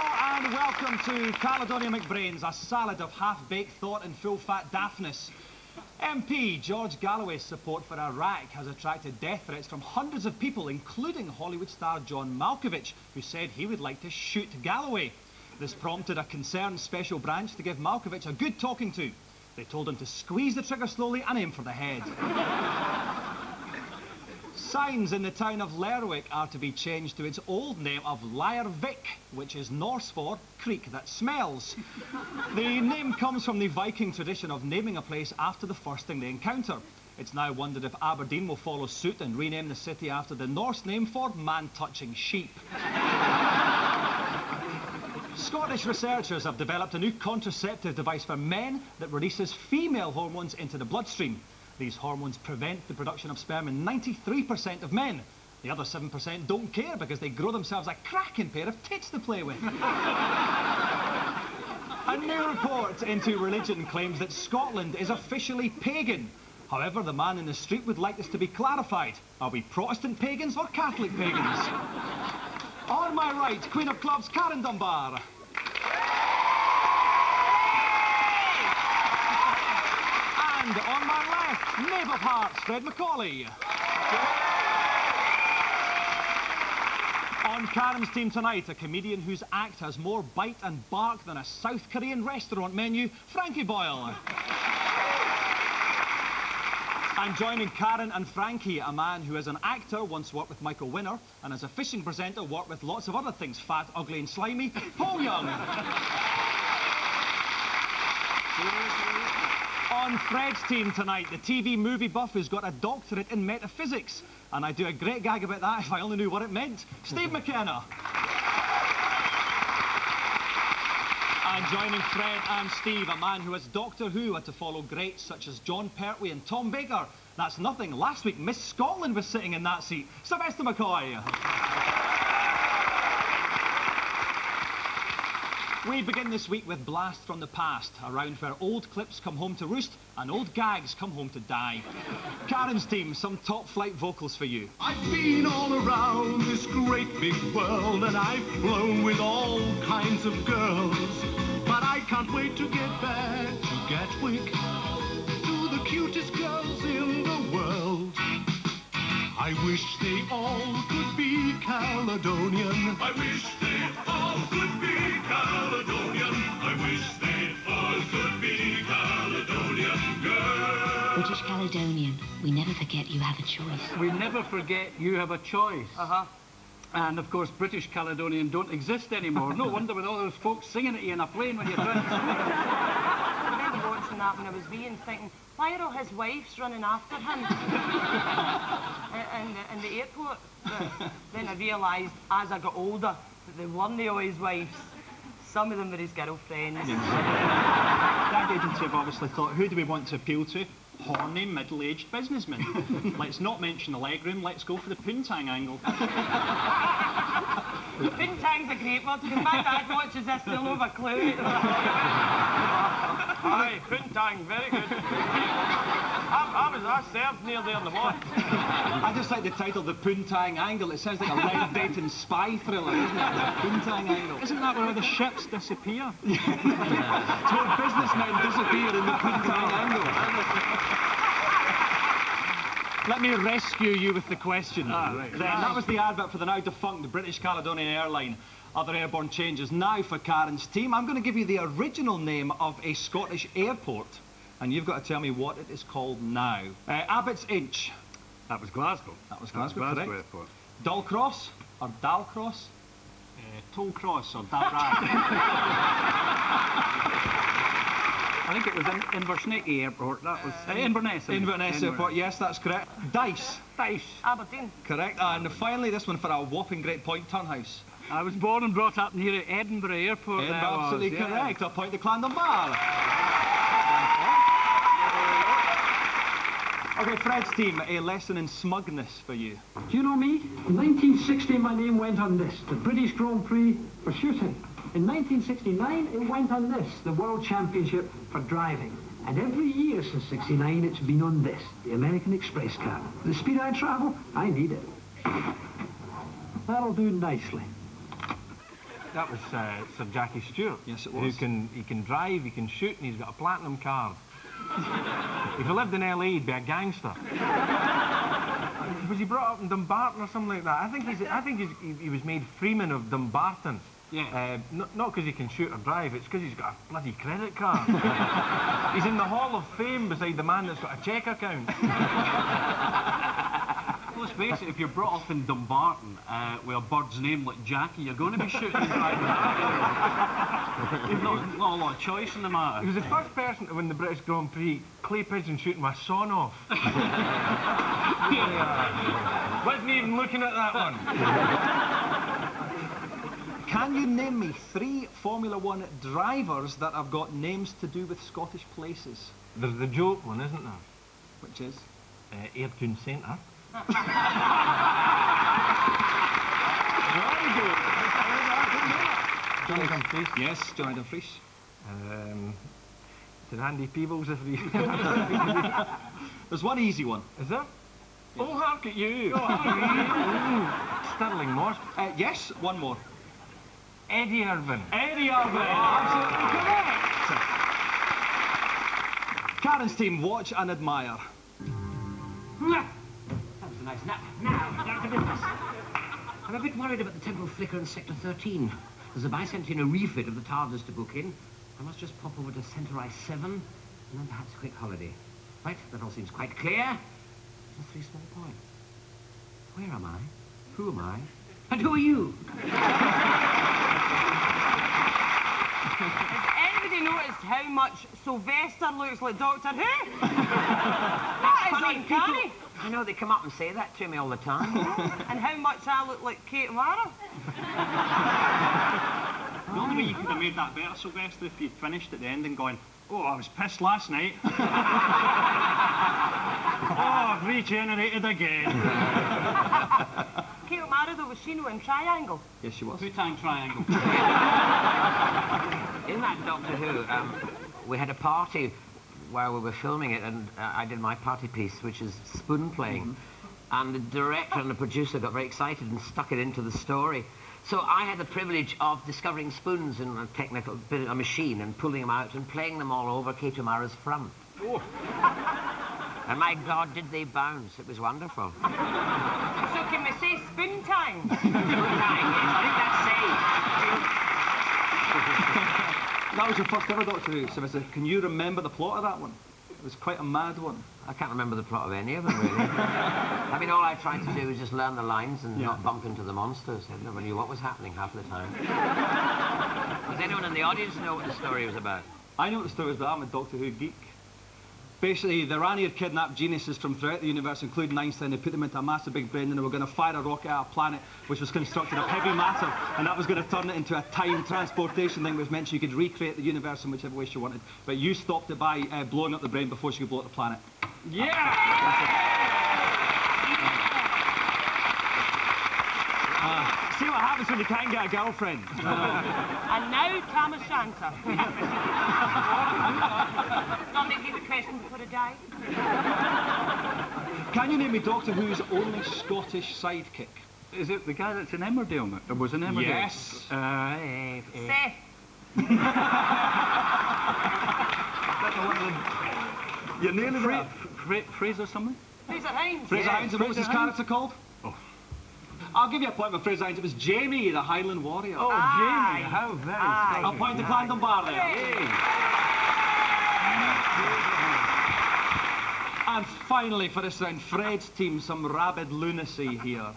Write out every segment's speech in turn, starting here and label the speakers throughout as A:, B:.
A: and welcome to Caledonia Macbrains, a salad of half-baked thought and full-fat daftness. MP George Galloway's support for Iraq has attracted death threats from hundreds of people, including Hollywood star John Malkovich, who said he would like to shoot Galloway. This prompted a concerned special branch to give Malkovich a good talking to. They told him to squeeze the trigger slowly and aim for the head. Signs in the town of Lerwick are to be changed to its old name of Lyervik, which is Norse for creek that smells. The name comes from the Viking tradition of naming a place after the first thing they encounter. It's now wondered if Aberdeen will follow suit and rename the city after the Norse name for man-touching sheep. Scottish researchers have developed a new contraceptive device for men that releases female hormones into the bloodstream. These hormones prevent the production of sperm in 93% of men. The other 7% don't care because they grow themselves a cracking pair of tits to play with. A new report into religion claims that Scotland is officially pagan. However, the man in the street would like this to be clarified. Are we Protestant pagans or Catholic pagans? On my right, Queen of Clubs, Karen Dunbar. And on my left, Knave of Hearts, Fred McCoy. On Karen's team tonight, a comedian whose act has more bite and bark than a South Korean restaurant menu, Frankie Boyle. And joining Karen and Frankie, a man who as an actor once worked with Michael Winner, and as a fishing presenter worked with lots of other things fat, ugly and slimy, Paul Young. On Fred's team tonight, the TV movie buff who's got a doctorate in metaphysics. And I'd do a great gag about that if I only knew what it meant. Steve McKenna. And joining Fred and Steve, a man who as Doctor Who had to follow greats such as John Pertwee and Tom Baker. That's nothing. Last week, Miss Scotland was sitting in that seat. Sylvester McCoy. We begin this week with Blast from the Past, a round where old clips come home to roost and old gags come home to die. Karen's team, some top-flight vocals for you.
B: I've been all around this great big world and I've flown with all kinds of girls. But I can't wait to get back to Gatwick, to the cutest girls in the world. I wish they all could be Caledonian. I wish they all could be Caledonian. I wish they all could be Caledonian girls.
C: British Caledonian, we never forget you have a choice.
D: We never forget you have a choice. And of course, British Caledonian don't exist anymore. No wonder with all those folks singing at you in a plane when you're trying to speak.
E: I remember watching that when I was wee and thinking, why are all his wives running after him? in the airport. But then I realised, as I got older, that they weren't all his wives. Some of them were his girlfriends.
F: That agency have obviously thought, who do we want to appeal to? Horny, middle-aged businessmen. Let's not mention the legroom, let's go for the poontang angle.
E: Poontang's a great word, because my dad watches this, he'll know a clue.
G: Aye, poontang, very good. I served near there in the morning.
A: I just like the title, The Poontang Angle. It sounds like a lead-dating spy thriller, isn't it? The Poontang Angle.
F: Isn't that where the ships disappear?
A: It's where businessmen disappear in the Poontang Angle. Let me rescue you with the question.
D: Right.
A: Then, that was the advert for the now defunct British Caledonian Airline. Other airborne changes now for Karen's team. I'm going to give you the original name of a Scottish airport, and you've got to tell me what it is called now. Abbott's Inch.
D: That was Glasgow.
A: That was Glasgow,
D: Glasgow
A: correct.
D: Airport.
A: Dalcross or Dalcross?
F: Tollcross or Dalrag.
D: I think it was Inversnacky Airport. That was Inverness.
A: Inverness Airport, yes, that's correct. Dice.
D: Dice.
E: Aberdeen.
A: Correct. And finally, this one for a whopping great point, Turnhouse.
D: I was born and brought up near Edinburgh Airport.
A: Absolutely correct. A point to Clandonbar. Okay, Fred's team, a lesson in smugness for you.
H: Do you know me? In 1960, my name went on this, the British Grand Prix for shooting. In 1969, it went on this, the World Championship for driving. And every year since '69, it's been on this, the American Express card. The speed I travel, I need it. That'll do nicely.
I: That was Sir Jackie Stewart.
A: Yes, it was.
I: He can drive, he can shoot, and he's got a platinum card. If he lived in LA, he'd be a gangster. Was he brought up in Dumbarton or something like that? I think he was made Freeman of Dumbarton.
D: Yeah.
I: Not because he can shoot or drive, it's because he's got a bloody credit card. He's in the Hall of Fame beside the man that's got a cheque account.
D: Well, let's face it, if you're brought up in Dumbarton with a bird's name like Jackie, you're going to be shooting and driving. There's not a lot of choice in the matter.
I: He was the first person to win the British Grand Prix clay pigeon shooting with a sawn off. Wasn't even looking at that one.
A: Can you name me 3 Formula 1 drivers that have got names to do with Scottish places?
I: There's the joke one, isn't there?
A: Which is?
I: Ayrton Centre.
A: Very good.
I: Johnny Dumfries.
A: Yes, Johnny Dumfries.
I: Did Andy Peebles if he...
A: There's one easy one.
I: Is there? Oh, hark at you! Sterling Moss.
A: Yes, one more.
I: Eddie Irvine.
A: Eddie Irvine. Absolutely correct. Karen's team, watch and admire.
J: That was a nice nap. Now, down to business. I'm a bit worried about the temporal flicker in Sector 13. There's a bicentennial refit of the TARDIS to book in. I must just pop over to Centauri 7, and then perhaps a quick holiday. Right, that all seems quite clear. Just 3 small points. Where am I? Who am I? And who are you?
E: Has anybody noticed how much Sylvester looks like Doctor Who? That is uncanny.
J: I know, they come up and say that to me all the time.
E: And how much I look like Kate Mara.
F: The only way you could have made that better, Sylvester, if you'd finished at the end and gone, oh, I was pissed last night. Oh, I've regenerated again.
E: Kate Mara, though, was she no in Triangle?
A: Yes, she was.
D: Two-time triangle.
J: In that Doctor Who, we had a party where we were filming it, and I did my party piece, which is spoon playing. And the director and the producer got very excited and stuck it into the story. So I had the privilege of discovering spoons in a technical bit of a machine and pulling them out and playing them all over Kate O'Mara's front. Oh. And my God, did they bounce. It was wonderful.
E: So can we say spoon time?
J: Spoon time, yes. I think that's safe.
A: That was your first ever Doctor Who, Sylvester. Can you remember the plot of that one? It was quite a mad one.
J: I can't remember the plot of any of them, really. I mean, all I tried to do was just learn the lines and not bump into the monsters. I never knew what was happening half the time. Does anyone in the audience know what the story was about?
A: I know what the story was, but I'm a Doctor Who geek. Basically, the Rani had kidnapped geniuses from throughout the universe, including Einstein. They put them into a massive big brain, and they were going to fire a rocket at a planet which was constructed of heavy matter, and that was going to turn it into a time transportation thing, which meant she could recreate the universe in whichever way she wanted. But you stopped it by blowing up the brain before she could blow up the planet.
F: Yeah!
A: See what happens when you can't get a girlfriend.
E: And now, Tamashanta. Don't make you a question before I die.
A: Can you name me Doctor Who's only Scottish sidekick?
D: Is it the guy that's in Emmerdale? It was in Emmerdale.
A: Yes.
E: Seth.
A: You're nearly there.
D: Fraser something?
E: Fraser Hines.
A: Fraser Hines, and what was his
D: Fraser
A: character called? I'll give you a point with Fraser Hines. It was Jamie, the Highland Warrior.
D: Oh, Jamie, how very Scottish.
A: I'll point to Clan Dunbar there. And finally, for this round, Fred's team, some rabid lunacy here.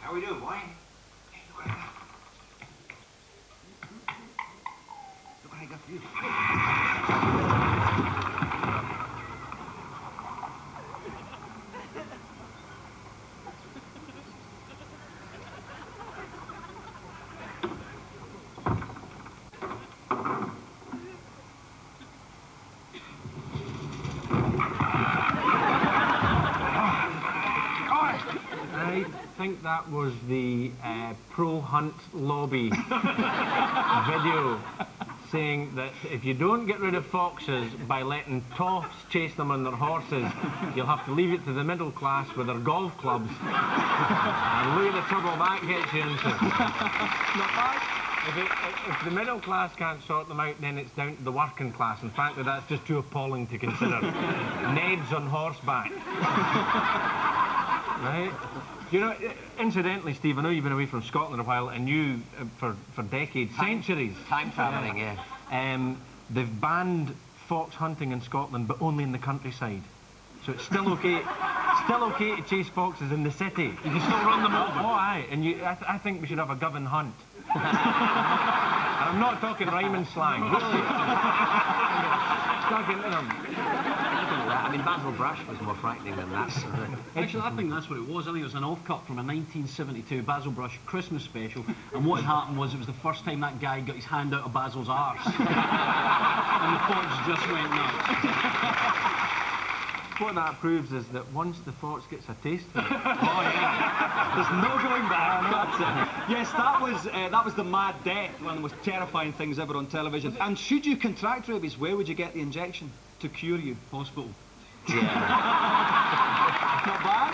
J: How we doing, boy? Look what I got for you.
I: I think that was the pro-hunt lobby video saying that if you don't get rid of foxes by letting toffs chase them on their horses, you'll have to leave it to the middle class with their golf clubs. And look at the trouble that gets you into.
A: Not bad.
I: If the middle class can't sort them out, then it's down to the working class. In fact, that's just too appalling to consider. Neds on horseback. Right? You know, incidentally, Steve, I know you've been away from Scotland a while, and you, for decades, centuries...
J: Time travelling, yeah.
I: They've banned fox hunting in Scotland, but only in the countryside. So it's still okay to chase foxes in the city. You can still run them over. Oh, aye. And I think we should have a govern hunt. And I'm not talking rhyming slang. Stuck into them.
J: I mean, Basil Brush was more frightening than that.
D: Actually, I think that's what it was. I think it was an off-cut from a 1972 Basil Brush Christmas special, and what had happened was it was the first time that guy got his hand out of Basil's arse. And the fox just went nuts.
I: What that proves is that once the fox gets a taste for it...
A: Oh, yeah. There's no going back. That's it. Yes, that was the Mad Death, one of the most terrifying things ever on television. And should you contract rabies, where would you get the injection to cure you?
D: Hospital.
J: Yeah.
A: Not bad.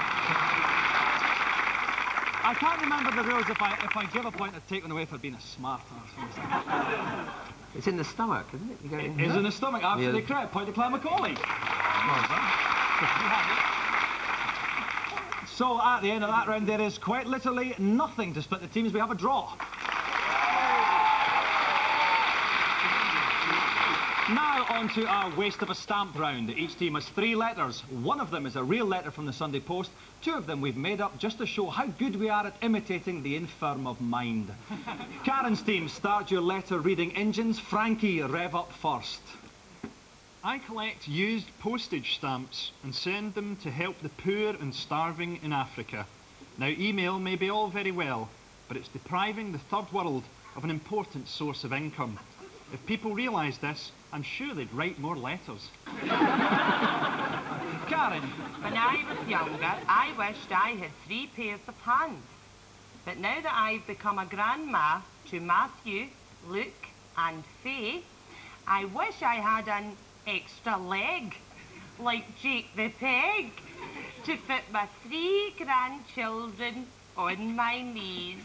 A: I can't remember the rules. If I give a point, I'd take one away for being a smart ass.
J: It's in the stomach, isn't it? You get
A: It is in the stomach, absolutely correct. Point to MacAulay. So at the end of that round, there is quite literally nothing to split the teams. We have a draw. Now on to our waste of a stamp round. Each team has 3 letters. One of them is a real letter from the Sunday Post. 2 of them we've made up just to show how good we are at imitating the infirm of mind. Karen's team, start your letter reading engines. Frankie, rev up first.
F: I collect used postage stamps and send them to help the poor and starving in Africa. Now, email may be all very well, but it's depriving the third world of an important source of income. If people realised this, I'm sure they'd write more letters.
A: Karen.
E: When I was younger, I wished I had 3 pairs of hands. But now that I've become a grandma to Matthew, Luke and Faye, I wish I had an extra leg, like Jake the Peg, to fit my 3 grandchildren on my knees.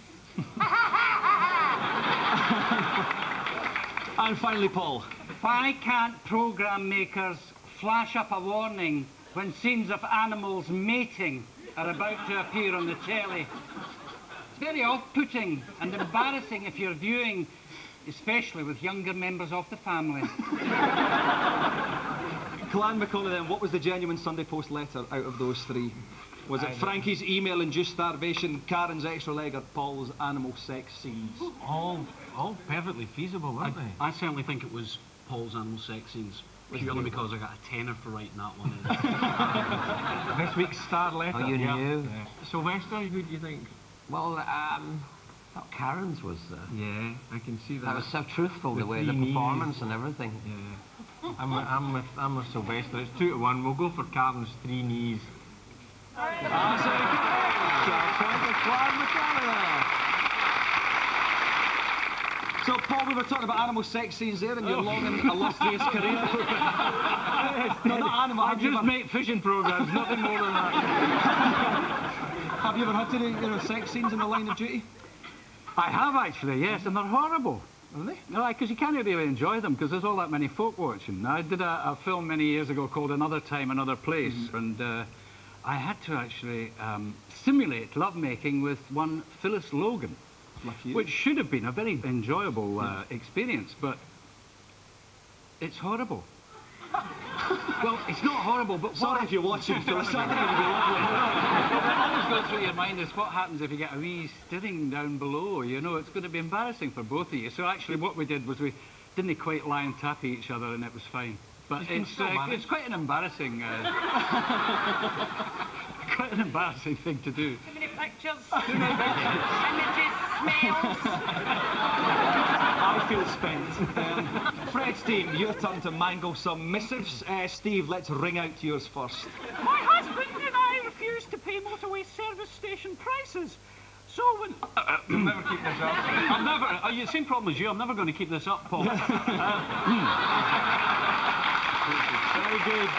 A: And finally, Paul.
K: Why can't programme makers flash up a warning when scenes of animals mating are about to appear on the telly? It's very off-putting and embarrassing if you're viewing, especially with younger members of the family.
A: Clan MacAulay, then, what was the genuine Sunday Post letter out of those 3? Was it Frankie's email-induced starvation, Karen's extra leg, or Paul's animal sex scenes?
I: All perfectly feasible, weren't they?
D: I certainly think it was Paul's animal sex scenes, purely because I got a tenner for writing that one.
I: This week's star letter.
J: Oh, you knew?
I: Yeah. Sylvester, who do you think?
J: Well, I thought Karen's was...
I: Yeah, I can see that.
J: That was so truthful, the way, the performance and everything.
I: Yeah. I'm with Sylvester. It's 2 to 1. We'll go for Karen's 3 knees.
A: So, Paul, we were talking about animal sex scenes there in your long and illustrious career. No, not animal.
K: I just make fishing programmes, nothing more than that.
A: Have you ever had to do sex scenes in the line of duty?
K: I have actually, yes, and they're horrible.
A: Are they?
K: No, because you can't really enjoy them because there's all that many folk watching. Now, I did a film many years ago called Another Time, Another Place, and I had to actually simulate lovemaking with one Phyllis Logan, which should have been a very enjoyable experience, but it's horrible. Well, it's not horrible, but
A: sorry if you're watching, Phyllis. I think it'll be lovely.
K: What always goes through your mind is what happens if you get a wee stirring down below. You know, it's going to be embarrassing for both of you. So actually, what we did was we didn't quite lie and tap each other, and it was fine. But it's quite an embarrassing, quite an embarrassing thing to do.
E: Too many pictures, images, smells.
A: I feel spent. Fred's team, your turn to mangle some missives. Steve, let's ring out yours first.
L: My husband and I refuse to pay motorway service station prices. So
D: So when... You'll never keep this up. I'll never... same problem as you. I'm never going to keep this up, Paul. Very good.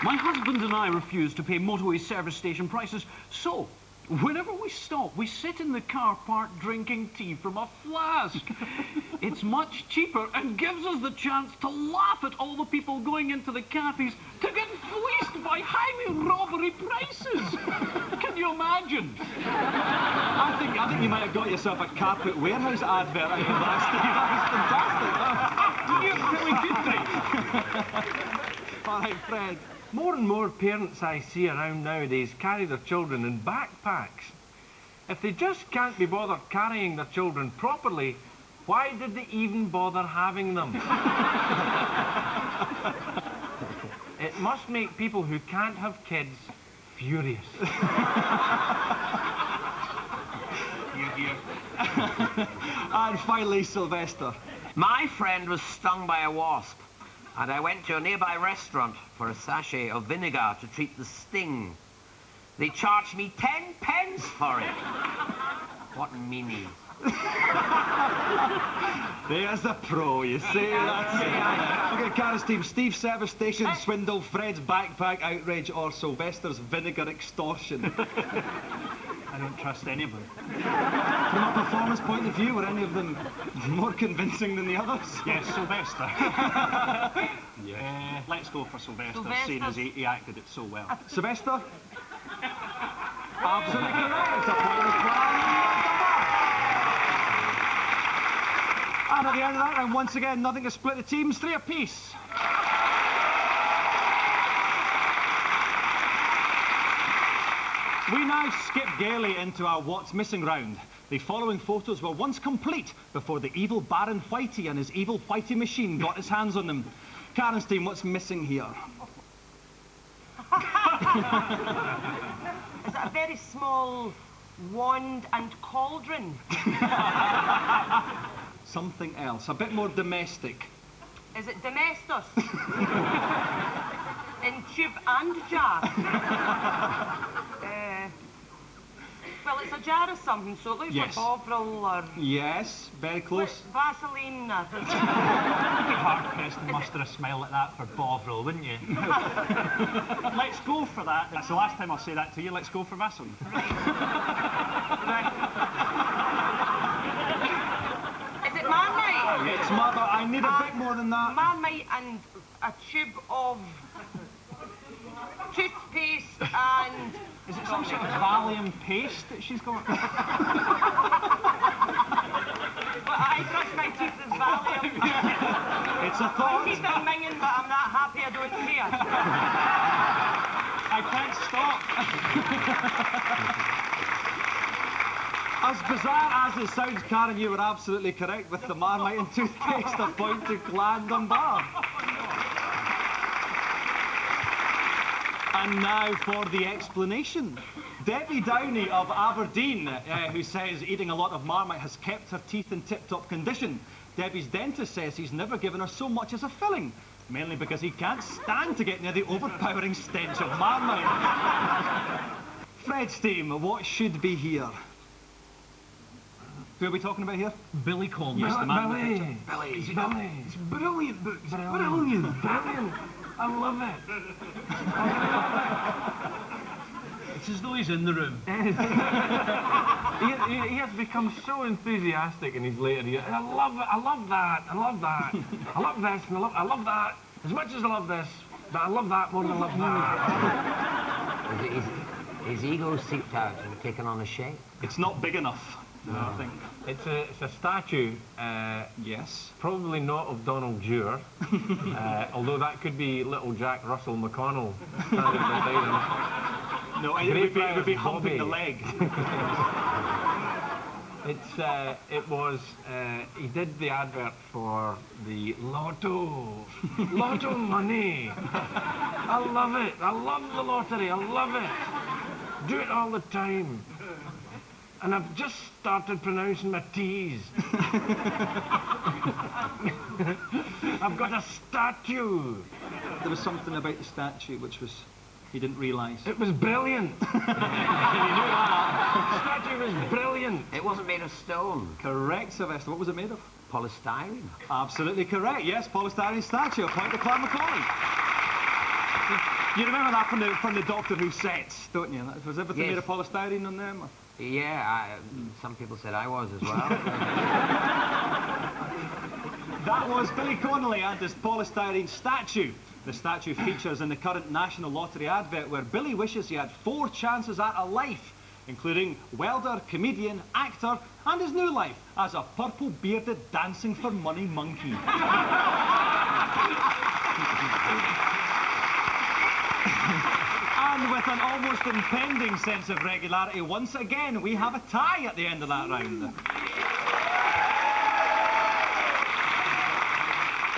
D: My husband and I refuse to pay motorway service station prices, so whenever we stop, we sit in the car park drinking tea from a flask. It's much cheaper and gives us the chance to laugh at all the people going into the cafes to get fleeced by highway robbery prices. Can you imagine?
A: I think you might have got yourself a carpet warehouse advert out of that, Steve. That was fantastic.
I: You're really good, mate.
A: All right, Fred.
I: More and more parents I see around nowadays carry their children in backpacks. If they just can't be bothered carrying their children properly, why did they even bother having them? It must make people who can't have kids furious.
A: And finally, Sylvester.
J: My friend was stung by a wasp, and I went to a nearby restaurant for a sachet of vinegar to treat the sting. They charged me 10 pence for it. What meanies.
A: There's the pro, you see. That's it. Okay, Karen's team. Steve's service station swindle, Fred's backpack outrage, or Sylvester's vinegar extortion.
F: I don't trust any of them.
A: From a performance point of view, were any of them more convincing than the others?
F: Yes, Sylvester. Yeah. Let's go for Sylvester, seeing as he acted it so well.
A: Sylvester? Absolutely correct. It's a point of plan. And at the end of that round, once again, nothing to split the teams, 3 apiece. We now skip gaily into our What's Missing round. The following photos were once complete before the evil Baron Whitey and his evil Whitey machine got his hands on them. Karen's team, what's missing here?
E: Is it a very small wand and cauldron?
A: Something else, a bit more domestic.
E: Is it domestos? In tube and jar? Well, it's a jar of something, so it looks
A: Yes.
E: like Bovril or...
A: Yes, very close.
E: Vaseline or...
F: You'd be hard-pressed to muster a smile like that for Bovril, wouldn't you? Let's go for that. That's the last time I'll say that to you. Let's go for Vaseline.
E: Is it Marmite?
A: It's mother. I need a bit more than that.
E: Marmite and a tube of toothpaste and...
F: Is it some sort of Valium paste that she's got?
E: Well, I brush my teeth with Valium.
A: It's a thought.
E: My teeth are minging, but I'm not happy I don't care.
F: I can't stop.
A: As bizarre as it sounds, Karen, you were absolutely correct with the Marmite and toothpaste. A point to Glandon-Bar. And now for the explanation. Debbie Downey of Aberdeen, who says eating a lot of Marmite has kept her teeth in tip-top condition. Debbie's dentist says he's never given her so much as a filling, mainly because he can't stand to get near the overpowering stench of Marmite. Fred's team, what should be here? Who are we talking about here?
D: Billy Collins.
A: Yes, the man with the
I: Billy.
A: picture.
I: Billy. It's brilliant book. It's brilliant. I love it.
D: It's as though he's in the room.
I: He has become so enthusiastic in his later years. I love it. I love that. I love that. I love this and I love that. As much as I love this, but I love that more than I love that.
J: His ego seeped out and taken on a shape.
A: It's not big enough, I think.
I: It's a statue.
A: Yes.
I: Probably not of Donald Dewar, although that could be little Jack Russell McConnell.
A: No, it would be humping the leg.
I: He did the advert for the Lotto. Lotto money. I love it. I love the lottery. I love it. Do it all the time. And I've just started pronouncing my T's. I've got a statue.
A: There was something about the statue which was You didn't realise.
I: It was brilliant.
A: You knew that.
I: The statue was brilliant.
J: It wasn't made of stone.
A: Correct, Sylvester. What was it made of?
J: Polystyrene.
A: Absolutely correct. Yes, polystyrene statue. A point to Clan McCoy. You remember that from the Doctor Who sets, don't you? Was everything
J: Yes.
A: made of polystyrene on them?
J: Yeah, some people said I was as well.
A: That was Billy Connolly and his polystyrene statue. The statue features in the current National Lottery advert where Billy wishes he had 4 chances at a life, including welder, comedian, actor, and his new life as a purple-bearded dancing for money monkey. And with an almost impending sense of regularity, once again, we have a tie at the end of that round.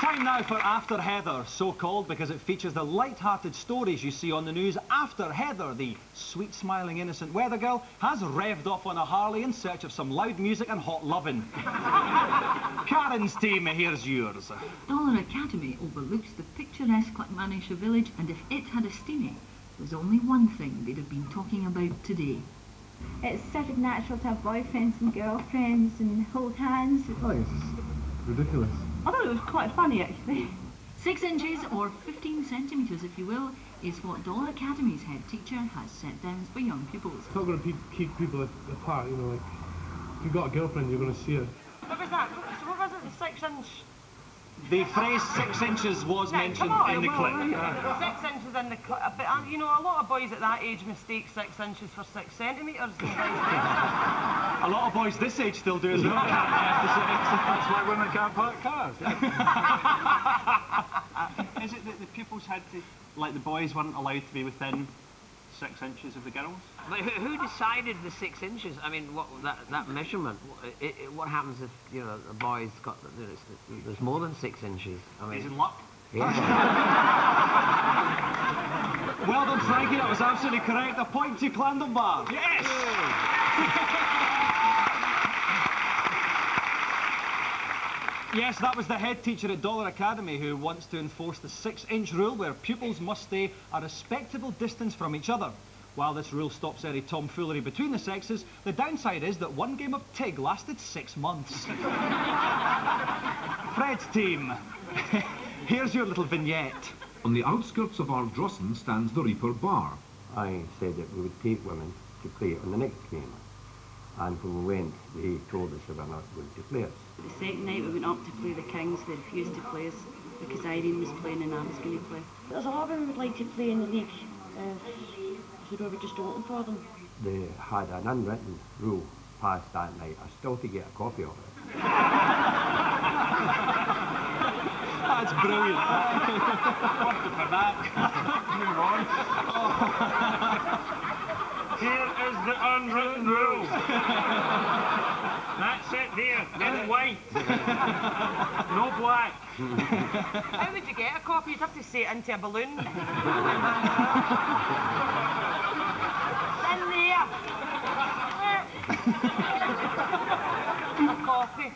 A: Time now for After Heather, so called because it features the light-hearted stories you see on the news after Heather, the sweet-smiling innocent weather girl, has revved off on a Harley in search of some loud music and hot loving. Karen's team, here's yours.
L: Dollar Academy overlooks the picturesque Clackmannanshire village, and if it had a steenie, there's only one thing they'd have been talking about today.
M: It's sort of natural to have boyfriends and girlfriends and hold hands.
N: Oh, it's ridiculous.
M: I thought it was quite funny, actually.
L: 6 inches, or 15 centimetres if you will, is what Dollar Academy's head teacher has set down for young pupils.
N: It's not going to keep people apart, you know, like, if you've got a girlfriend, you're going to see her.
E: What was that? So what was it, the 6 inch?
A: The phrase 6 inches was mentioned in the clip.
E: 6 inches in the clip. But, you know, a lot of boys at that age mistake 6 inches for 6 centimetres.
A: A lot of boys this age still do as well.
F: That's why women can't park cars. Is it that the pupils had to, like the boys weren't allowed to be within 6 inches of the girls?
J: But who decided the 6 inches? I mean, what that measurement? What happens if, you know, a boy's got, there's more than 6 inches? I mean,
F: He's in luck.
J: Yeah.
A: Well done, Frankie. That was absolutely correct. A point to Clandonbar. Yes! Yes, that was the head teacher at Dollar Academy who wants to enforce the 6-inch rule where pupils must stay a respectable distance from each other. While this rule stops any tomfoolery between the sexes, the downside is that one game of Tig lasted 6 months. Fred's team, here's your little vignette.
O: On the outskirts of Ardrossan stands the Reaper Bar.
P: I said that we would take women to play on the next game. And when we went, they told us they were not going to play us.
Q: The second night we went up to play the Kings, they refused to play us because Irene was playing and I was going to play.
M: There's a lot of them who would like to play in the league who were just open for them.
P: They had an unwritten rule passed that night. I still to get a copy of it.
A: That's brilliant. For that.
G: Move on. Here is the unwritten rule. That's it there, in white. No black.
E: How would you get a copy? You'd have to say it into a balloon. In there. A copy.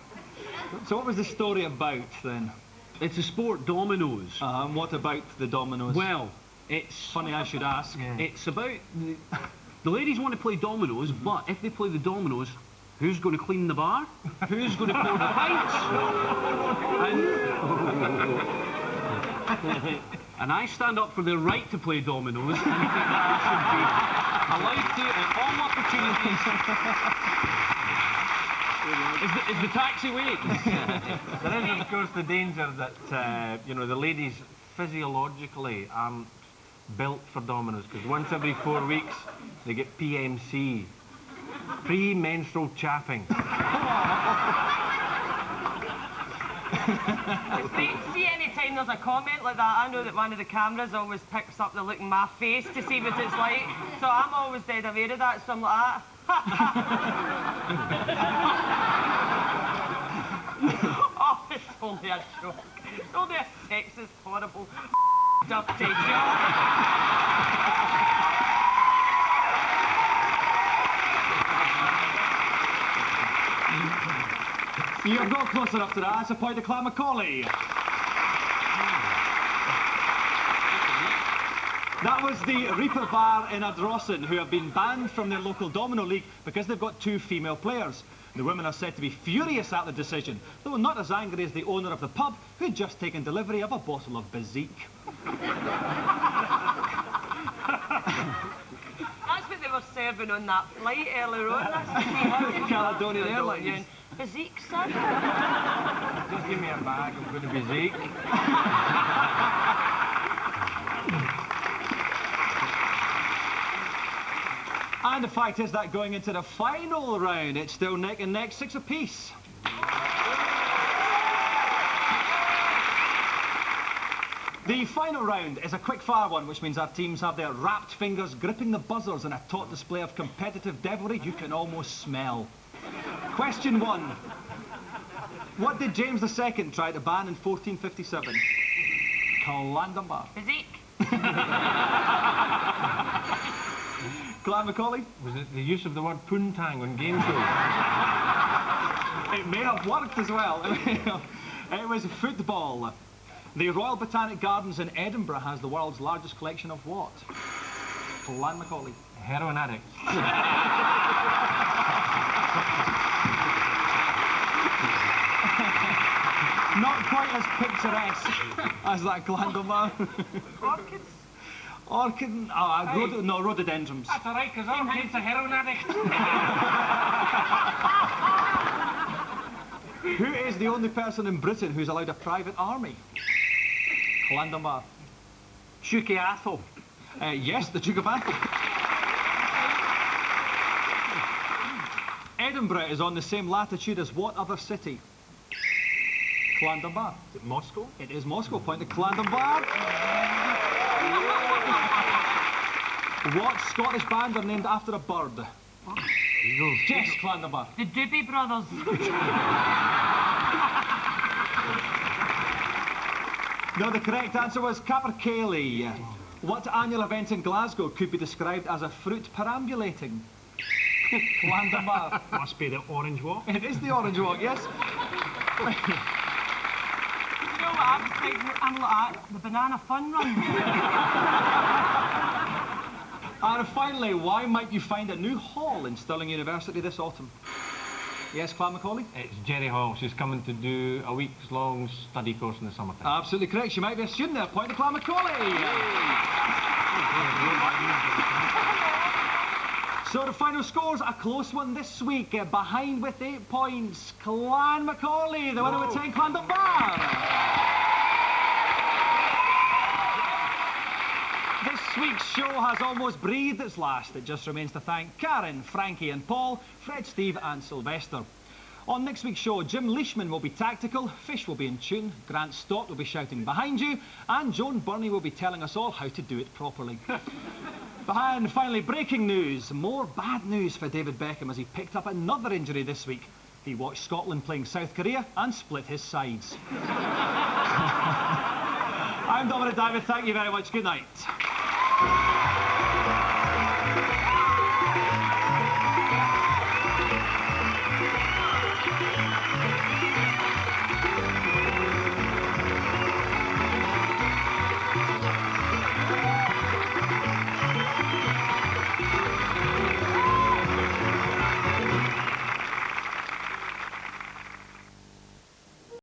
A: So what was the story about then?
D: It's a sport, dominoes.
A: And what about the dominoes?
D: Well, it's...
A: Funny I should ask.
D: Yeah. It's about... The ladies want to play dominoes, but if they play the dominoes, who's going to clean the bar? Who's going to pour the pints? And I stand up for their right to play dominoes, and I think that they should be allowed to at all opportunities. Is the taxi waiting?
I: There is, of course, the danger that, you know, the ladies physiologically aren't built for dominoes, because once every 4 weeks they get PMC, pre-menstrual chaffing.
E: See, any time there's a comment like that, I know that one of the cameras always picks up the look in my face to see what it's like. So I'm always dead aware of that, so I'm like oh, it's only a joke. It's only a sexist, horrible, dirty joke.
A: You've got close enough to that. That's a point to Clan MacAulay. That was the Reaper Bar in Ardrossan, who have been banned from their local domino league because they've got 2 female players. The women are said to be furious at the decision, though not as angry as the owner of the pub, who'd just taken delivery of a bottle of Bazik.
E: That's what they were serving on that flight earlier on. That's the
A: Caledonia Airlines.
E: Bazik, sir.
I: Just give me a bag, I'm going to be Zeke.
A: And the fact is that going into the final round, it's still neck and neck, 6 apiece. The final round is a quick-fire one, which means our teams have their wrapped fingers gripping the buzzers in a taut display of competitive devilry you can almost smell. Question 1. What did James II try to ban in 1457? Calandambar.
E: Bazik.
A: Clan MacAulay?
I: Was it the use of the word poontang on game shows?
A: It may have worked as well. It was football. The Royal Botanic Gardens in Edinburgh has the world's largest collection of what? Clan MacAulay.
I: Heroin addicts.
A: Not quite as picturesque as that Glandamar.
E: Orchids.
A: Orchid... Oh, no, rhododendrons.
G: That's all right, because I'm a heroin addict.
A: Who is the only person in Britain who's allowed a private army? Clandamar.
D: Shuki Athol.
A: Yes, the Duke of Atholl. Edinburgh is on the same latitude as what other city? Clandambar.
I: Is it Moscow?
A: It is Moscow. Point to Clandambar. What Scottish band are named after a bird?
I: Eagles.
A: Yes, Clandambar.
E: The Doobie Brothers.
A: No, the correct answer was Capercaillie. What annual event in Glasgow could be described as a fruit perambulating? Clandambar.
F: Must be the Orange Walk.
A: It is the Orange Walk, yes.
E: You know what I'm thinking? I'm like the Banana Fun Run.
A: And finally, why might you find a new hall in Stirling University this autumn? Yes, Clan MacAulay?
I: It's Jerry Hall. She's coming to do a week's-long study course in the summertime.
A: Absolutely correct. She might be a student there. Point to Clan MacAulay. So the final score's a close one this week. Behind with 8 points, Clan MacAulay. The winner with 10, Clandambar. This week's show has almost breathed its last. It just remains to thank Karen, Frankie and Paul, Fred, Steve and Sylvester. On next week's show, Jim Leishman will be tactical, Fish will be in tune, Grant Stott will be shouting behind you, and Joan Burney will be telling us all how to do it properly. And finally, breaking news. More bad news for David Beckham as he picked up another injury this week. He watched Scotland playing South Korea and split his sides. I'm Dominik Diamond. Thank you very much. Good night.